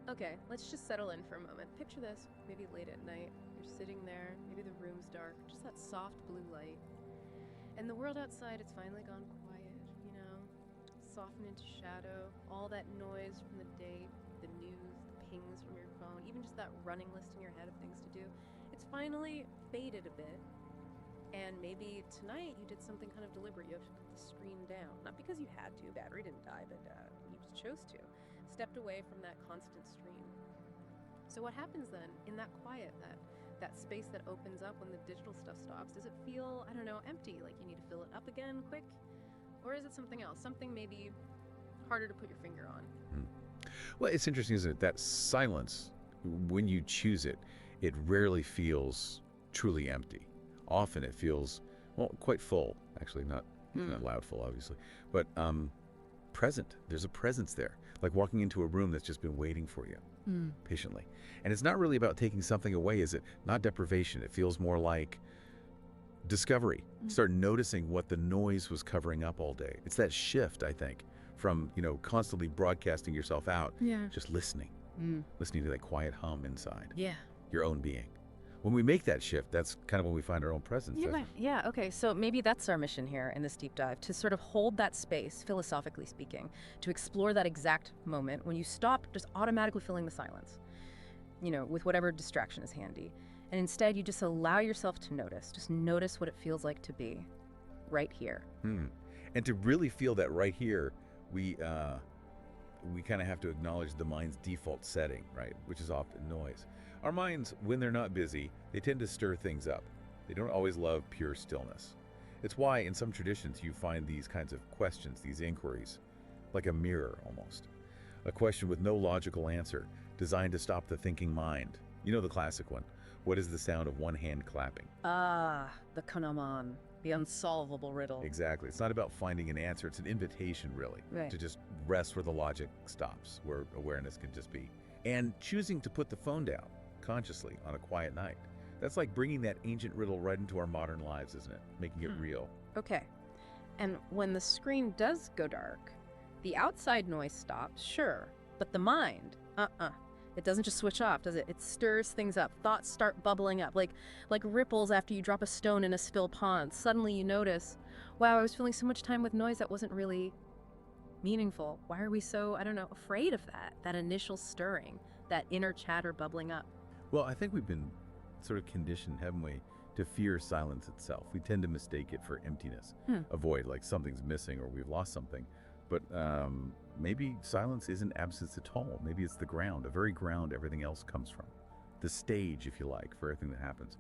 Okay, let's just settle in for a moment. Picture this, maybe late at night. You're sitting there, maybe the room's dark, just that soft blue light. And the world outside, it's finally gone quiet, softened into shadow. All that noise from the day, the news, the pings from your phone, even just that running list in your head of things to do, it's finally faded a bit. And maybe tonight you did something kind of deliberate. You actually put the screen down. Not because you had to, battery didn't die, but you just chose to. Stepped away from that constant stream. So what happens then in that quiet, that space that opens up when the digital stuff stops? Does it feel, I don't know, empty, like you need to fill it up again quick? Or is it something else? Something maybe harder to put your finger on? Well, it's interesting, isn't it? That silence, when you choose it, it rarely feels truly empty. Often it feels, well, quite full, actually, not loud full, obviously, but present. There's a presence there, like walking into a room that's just been waiting for you patiently. And it's not really about taking something away, is it? Not deprivation. It feels more like discovery. Start noticing what the noise was covering up all day. It's that shift, I think, from, constantly broadcasting yourself out, just listening to that quiet hum inside your own being. When we make that shift, that's kind of when we find our own presence. Yeah, okay, so maybe that's our mission here in this deep dive, to sort of hold that space, philosophically speaking, to explore that exact moment when you stop just automatically filling the silence, with whatever distraction is handy. And instead, you just allow yourself to notice. Just notice what it feels like to be right here. And to really feel that right here, we kind of have to acknowledge the mind's default setting, right, which is often noise. Our minds, when they're not busy, they tend to stir things up. They don't always love pure stillness. It's why in some traditions you find these kinds of questions, these inquiries, like a mirror almost. A question with no logical answer, designed to stop the thinking mind. You know the classic one. What is the sound of one hand clapping? Ah, the Kanaman, the unsolvable riddle. Exactly. It's not about finding an answer. It's an invitation, really, to just rest where the logic stops, where awareness can just be. And choosing to put the phone down consciously on a quiet night. That's like bringing that ancient riddle right into our modern lives, isn't it? Making it real. Okay. And when the screen does go dark, the outside noise stops, sure, but the mind, it doesn't just switch off, does it? It stirs things up. Thoughts start bubbling up, like ripples after you drop a stone in a still pond. Suddenly you notice, wow, I was feeling so much time with noise that wasn't really meaningful. Why are we so, I don't know, afraid of that initial stirring, that inner chatter bubbling up? Well, I think we've been sort of conditioned, haven't we, to fear silence itself. We tend to mistake it for emptiness, avoid like something's missing or we've lost something. But maybe silence isn't absence at all. Maybe it's the ground, the very ground everything else comes from. The stage, if you like, for everything that happens.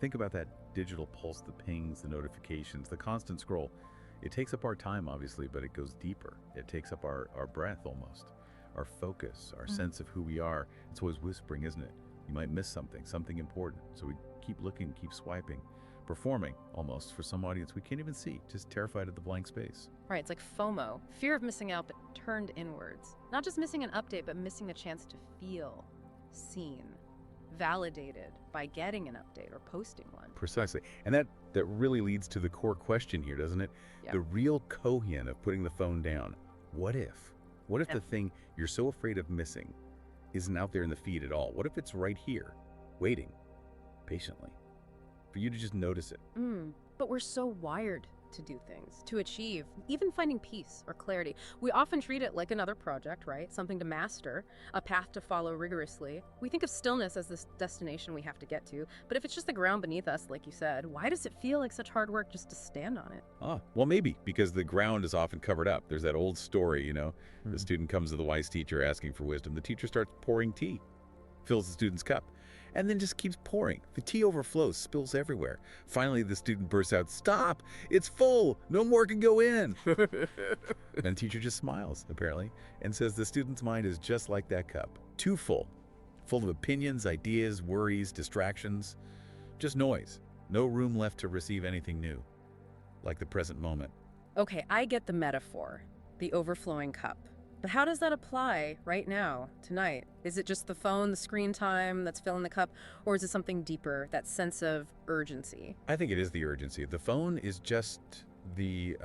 Think about that digital pulse, the pings, the notifications, the constant scroll. It takes up our time, obviously, but it goes deeper. It takes up our breath almost, our focus, our sense of who we are. It's always whispering, isn't it? You might miss something important. So we keep looking, keep swiping, performing almost for some audience we can't even see, just terrified of the blank space. Right, it's like FOMO, fear of missing out, but turned inwards. Not just missing an update, but missing the chance to feel seen, validated by getting an update or posting one. Precisely. And that really leads to the core question here, doesn't it? Yep. The real cohen of putting the phone down. What if? What if the thing you're so afraid of missing isn't out there in the feed at all? What if it's right here, waiting, patiently, for you to just notice it? But we're so wired to do things, to achieve, even finding peace or clarity. We often treat it like another project, right? Something to master, a path to follow rigorously. We think of stillness as this destination we have to get to, but if it's just the ground beneath us, like you said, why does it feel like such hard work just to stand on it? Well, maybe because the ground is often covered up. There's that old story, the student comes to the wise teacher asking for wisdom. The teacher starts pouring tea, fills the student's cup, and then just keeps pouring. The tea overflows, spills everywhere. Finally, the student bursts out, "Stop! It's full! No more can go in!" And the teacher just smiles, apparently, and says the student's mind is just like that cup. Too full. Full of opinions, ideas, worries, distractions. Just noise. No room left to receive anything new. Like the present moment. Okay, I get the metaphor, the overflowing cup. But how does that apply right now, tonight? Is it just the phone, the screen time that's filling the cup, or is it something deeper, that sense of urgency? I think it is the urgency. The phone is just the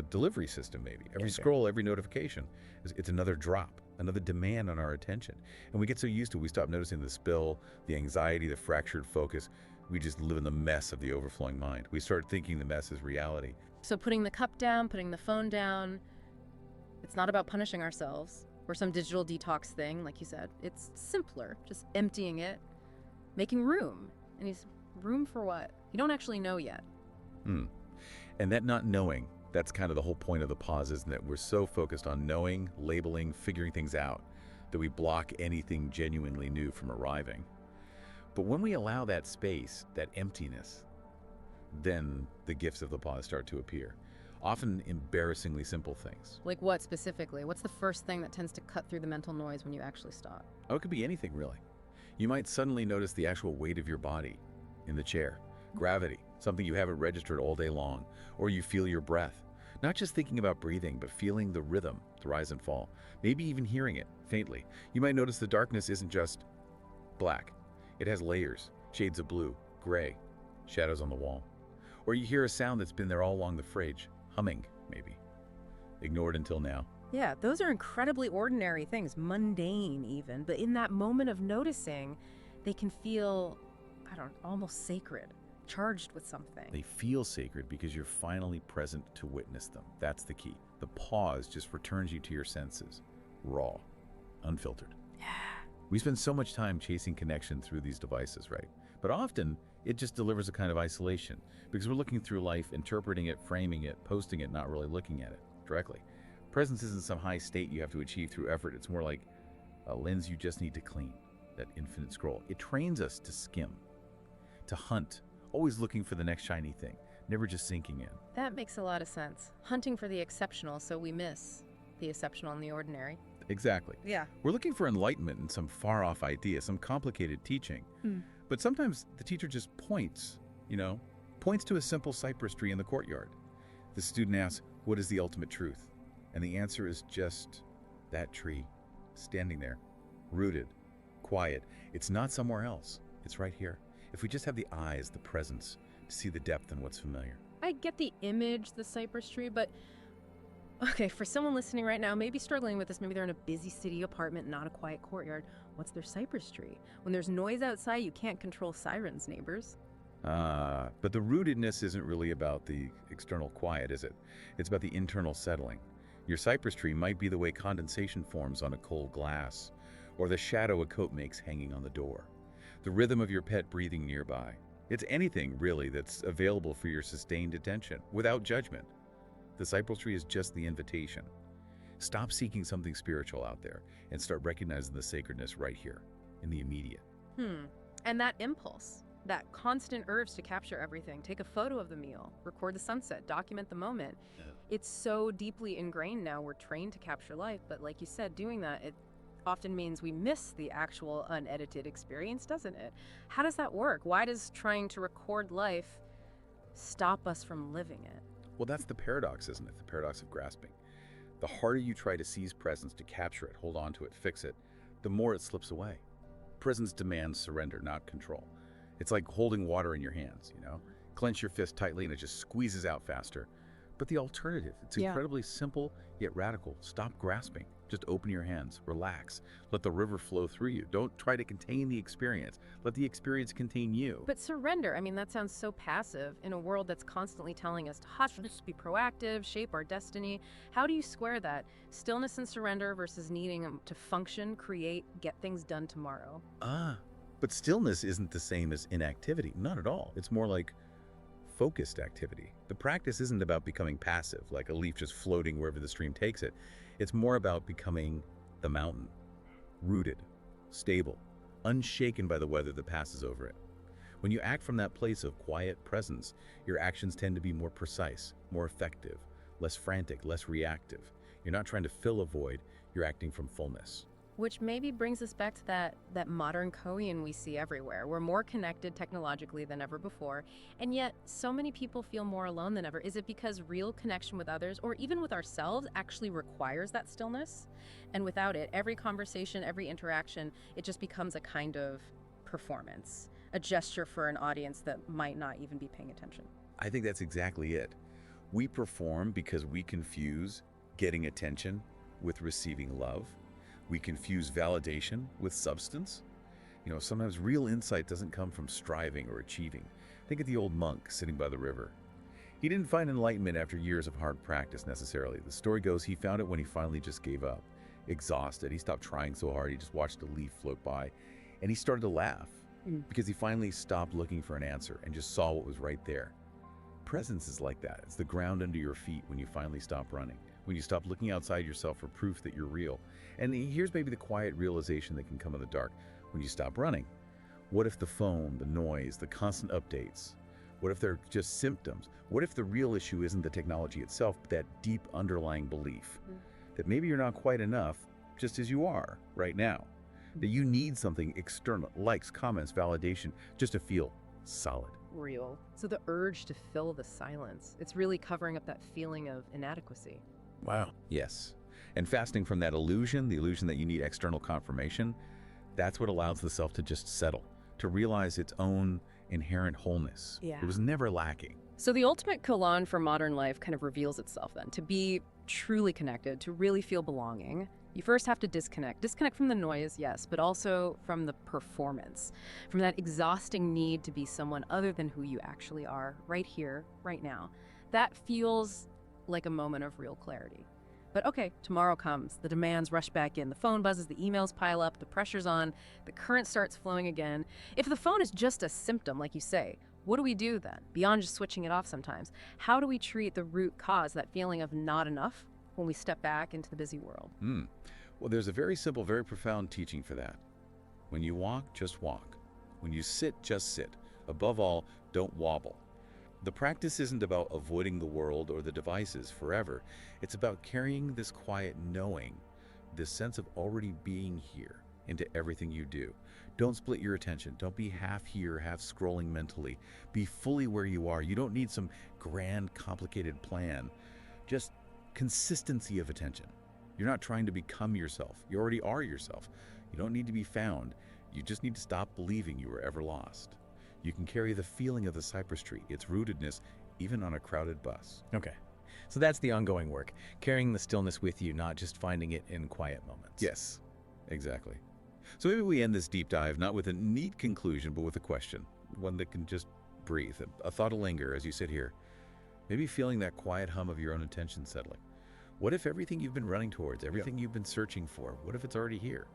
delivery system, maybe. Every scroll, every notification, it's another drop. another demand on our attention. And we get so used to it, we stop noticing the spill, the anxiety, the fractured focus. We just live in the mess of the overflowing mind. We start thinking the mess is reality. So putting the cup down, putting the phone down, it's not about punishing ourselves or some digital detox thing, like you said. It's simpler, just emptying it, making room. And room for what? You don't actually know yet. And that not knowing, that's kind of the whole point of the pause, isn't it? We're so focused on knowing, labeling, figuring things out, that we block anything genuinely new from arriving. But when we allow that space, that emptiness, then the gifts of the pause start to appear. Often embarrassingly simple things. Like what specifically? What's the first thing that tends to cut through the mental noise when you actually stop? Oh, it could be anything, really. You might suddenly notice the actual weight of your body in the chair, gravity, something you haven't registered all day long, or you feel your breath. Not just thinking about breathing, but feeling the rhythm, the rise and fall, maybe even hearing it faintly. You might notice the darkness isn't just black. It has layers, shades of blue, gray, shadows on the wall. Or you hear a sound that's been there all along the fridge, humming, maybe. Ignored until now. Yeah, those are incredibly ordinary things, mundane even, but in that moment of noticing, they can feel, almost sacred, charged with something. They feel sacred because you're finally present to witness them. That's the key. The pause just returns you to your senses, raw, unfiltered. Yeah. We spend so much time chasing connection through these devices, right? But often, it just delivers a kind of isolation because we're looking through life, interpreting it, framing it, posting it, not really looking at it directly. Presence isn't some high state you have to achieve through effort. It's more like a lens you just need to clean, that infinite scroll. It trains us to skim, to hunt, always looking for the next shiny thing, never just sinking in. That makes a lot of sense. Hunting for the exceptional, so we miss the exceptional and the ordinary. Exactly. Yeah. We're looking for enlightenment in some far-off idea, some complicated teaching. But sometimes the teacher just points to a simple cypress tree in the courtyard. The student asks, what is the ultimate truth? And the answer is just that tree, standing there, rooted, quiet. It's not somewhere else. It's right here. If we just have the eyes, the presence, to see the depth in what's familiar. I get the image, the cypress tree, but okay, for someone listening right now, maybe struggling with this, maybe they're in a busy city apartment, not a quiet courtyard. What's their cypress tree? When there's noise outside, you can't control sirens, neighbors. But the rootedness isn't really about the external quiet, is it? It's about the internal settling. Your cypress tree might be the way condensation forms on a cold glass, or the shadow a coat makes hanging on the door, the rhythm of your pet breathing nearby. It's anything, really, that's available for your sustained attention, without judgment. The cypress tree is just the invitation. Stop seeking something spiritual out there and start recognizing the sacredness right here, in the immediate. And that impulse, that constant urge to capture everything, take a photo of the meal, record the sunset, document the moment. Yeah. It's so deeply ingrained now, we're trained to capture life, but like you said, doing that, it often means we miss the actual unedited experience, doesn't it? How does that work? Why does trying to record life stop us from living it? Well, that's the paradox, isn't it? The paradox of grasping. The harder you try to seize presence, to capture it, hold on to it, fix it, the more it slips away. Presence demands surrender, not control. It's like holding water in your hands, Clench your fist tightly and it just squeezes out faster. But the alternative, it's incredibly simple yet radical. Stop grasping. Just open your hands, relax, let the river flow through you. Don't try to contain the experience. Let the experience contain you. But surrender, that sounds so passive in a world that's constantly telling us to hush, be proactive, shape our destiny. How do you square that? Stillness and surrender versus needing to function, create, get things done tomorrow. But stillness isn't the same as inactivity. Not at all. It's more like focused activity. The practice isn't about becoming passive, like a leaf just floating wherever the stream takes it. It's more about becoming the mountain, rooted, stable, unshaken by the weather that passes over it. When you act from that place of quiet presence, your actions tend to be more precise, more effective, less frantic, less reactive. You're not trying to fill a void, you're acting from fullness. Which maybe brings us back to that modern koan we see everywhere. We're more connected technologically than ever before, and yet so many people feel more alone than ever. Is it because real connection with others, or even with ourselves, actually requires that stillness? And without it, every conversation, every interaction, it just becomes a kind of performance, a gesture for an audience that might not even be paying attention. I think that's exactly it. We perform because we confuse getting attention with receiving love. We confuse validation with substance. Sometimes real insight doesn't come from striving or achieving. Think of the old monk sitting by the river. He didn't find enlightenment after years of hard practice necessarily. The story goes he found it when he finally just gave up. Exhausted, he stopped trying so hard, he just watched a leaf float by, and he started to laugh because he finally stopped looking for an answer and just saw what was right there. Presence is like that. It's the ground under your feet when you finally stop running, when you stop looking outside yourself for proof that you're real. And here's maybe the quiet realization that can come in the dark when you stop running. What if the phone, the noise, the constant updates, what if they're just symptoms? What if the real issue isn't the technology itself, but that deep underlying belief that maybe you're not quite enough just as you are right now, that you need something external, likes, comments, validation, just to feel solid. Real. So the urge to fill the silence, it's really covering up that feeling of inadequacy. Wow. Yes. And fasting from that illusion, the illusion that you need external confirmation, that's what allows the self to just settle, to realize its own inherent wholeness. Yeah. It was never lacking. So the ultimate koan for modern life kind of reveals itself then. To be truly connected, to really feel belonging, you first have to disconnect. Disconnect from the noise, yes, but also from the performance, from that exhausting need to be someone other than who you actually are, right here, right now. That feels like a moment of real clarity. But okay, tomorrow comes, the demands rush back in, the phone buzzes, the emails pile up, the pressure's on, the current starts flowing again. If the phone is just a symptom, like you say, what do we do then, beyond just switching it off sometimes? How do we treat the root cause, that feeling of not enough, when we step back into the busy world? Well, there's a very simple, very profound teaching for that. When you walk, just walk. When you sit, just sit. Above all, don't wobble. The practice isn't about avoiding the world or the devices forever. It's about carrying this quiet knowing, this sense of already being here into everything you do. Don't split your attention. Don't be half here, half scrolling mentally. Be fully where you are. You don't need some grand, complicated plan. Just consistency of attention. You're not trying to become yourself. You already are yourself. You don't need to be found. You just need to stop believing you were ever lost. You can carry the feeling of the cypress tree, its rootedness, even on a crowded bus. Okay. So that's the ongoing work, carrying the stillness with you, not just finding it in quiet moments. Yes, exactly. So maybe we end this deep dive not with a neat conclusion, but with a question, one that can just breathe, a thought to linger as you sit here. Maybe feeling that quiet hum of your own attention settling. What if everything you've been running towards, everything you've been searching for, what if it's already here?